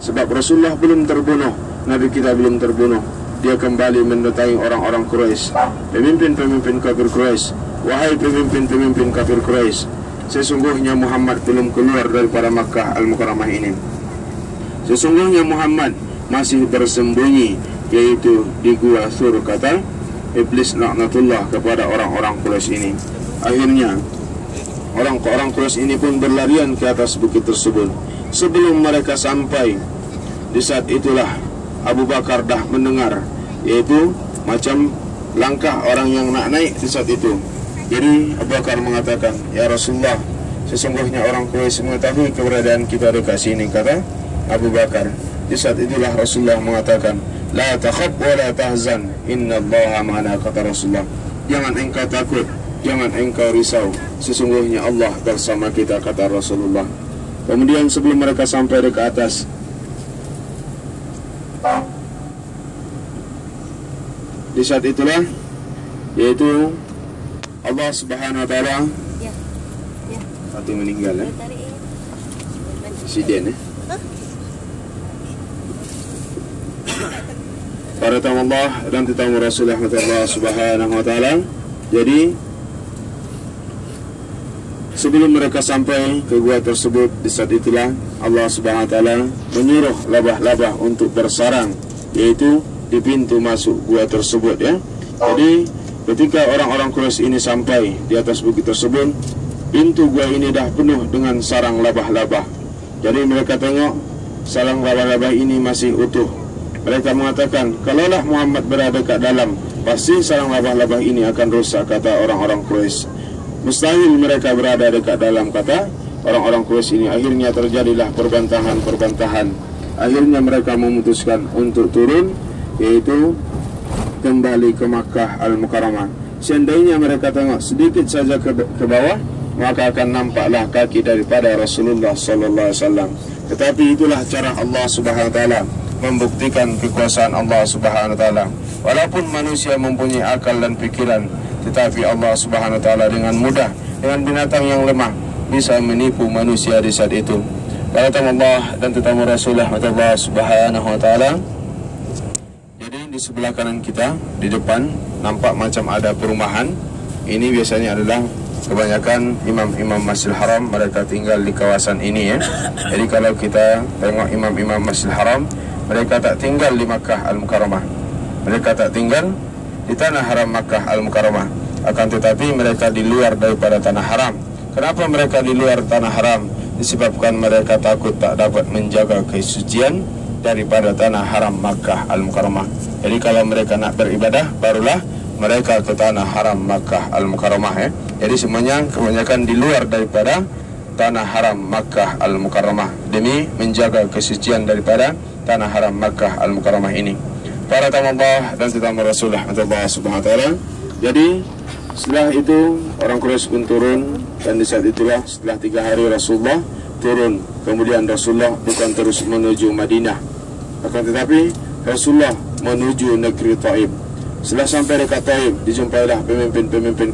Sebab Rasulullah belum terbunuh, Nabi kita belum terbunuh. Dia kembali mendatangi orang-orang Quraisy, pemimpin-pemimpin kafir Quraisy. Wahai pemimpin-pemimpin kafir Quraisy, sesungguhnya Muhammad belum keluar daripada Makkah Al-Mukarramah ini. Sesungguhnya Muhammad masih bersembunyi, yaitu di Gua Thur, kata Iblis laknatullah kepada orang-orang Quraisy ini. Akhirnya orang-orang Quraisy ini pun berlarian ke atas bukit tersebut. Sebelum mereka sampai, di saat itulah Abu Bakar dah mendengar, yaitu macam langkah orang yang nak naik di saat itu. Jadi Abu Bakar mengatakan, ya Rasulullah, sesungguhnya orang Quraisy mengetahui keberadaan kita dekat sini, kata Abu Bakar. Di saat itulah Rasulullah mengatakan, la takhaf wa la tahzan, innallaha ma'ana, kata Rasulullah. Jangan engkau takut, jangan engkau risau, sesungguhnya Allah bersama kita, kata Rasulullah. Kemudian sebelum mereka sampai dekat atas, di saat itulah, yaitu Allah Subhanahu Wa Taala, satu meninggal, Presiden, para tamu Allah dan tetamu Rasulullah Subhanahu Wa Taala. Jadi sebelum mereka sampai ke gua tersebut, di saat itulah Allah Subhanahu Wa Taala menyuruh labah-labah untuk bersarang, yaitu di pintu masuk gua tersebut, ya. Jadi ketika orang-orang Quraisy ini sampai di atas bukit tersebut, pintu gua ini dah penuh dengan sarang labah-labah. Jadi mereka tengok sarang labah-labah ini masih utuh. Mereka mengatakan, kalaulah Muhammad berada kat dalam, pasti sarang labah-labah ini akan rusak, kata orang-orang Quraisy. Mustahil mereka berada dekat dalam, kata orang-orang Quraisy ini. Akhirnya terjadilah perbantahan. Akhirnya mereka memutuskan untuk turun, yaitu kembali ke Makkah Al-Mukarramah. Seandainya mereka tengok sedikit saja ke bawah, maka akan nampaklah kaki daripada Rasulullah sallallahu alaihi wasallam. Tetapi itulah cara Allah Subhanahu wa taala membuktikan kekuasaan Allah Subhanahu wa taala. Walaupun manusia mempunyai akal dan pikiran, tetapi Allah Subhanahu wa taala dengan mudah, dengan binatang yang lemah, bisa menipu manusia di saat itu. Para tamu Allah dan tetamu Rasulullah Subhanahu wa taala. Jadi di sebelah kanan kita, di depan, nampak macam ada perumahan. Ini biasanya adalah kebanyakan imam-imam Masjidil Haram, mereka tinggal di kawasan ini, ya. Jadi kalau kita tengok imam-imam Masjidil Haram, mereka tak tinggal di Makkah Al-Mukarramah, mereka tak tinggal di tanah haram Makkah Al-Mukarramah. Akan tetapi mereka di luar daripada tanah haram. Kenapa mereka di luar tanah haram? Disebabkan mereka takut tak dapat menjaga kesucian daripada tanah haram Makkah Al-Mukarramah. Jadi kalau mereka nak beribadah, barulah mereka ke tanah haram Makkah Al-Mukarramah, ya. Jadi semuanya kebanyakan di luar daripada tanah haram Makkah Al-Mukarramah, demi menjaga kesucian daripada tanah haram Makkah Al-Mukarramah ini. Para tamu Allah dan tetamu Rasulullah Subhanahu wa taala. Jadi setelah itu orang Quraisy pun turun, dan di saat itulah setelah 3 hari Rasulullah turun. Kemudian Rasulullah bukan terus menuju Madinah, akan tetapi Rasulullah menuju negeri Taif. Setelah sampai dekat Taif, dijumpailah pemimpin-pemimpin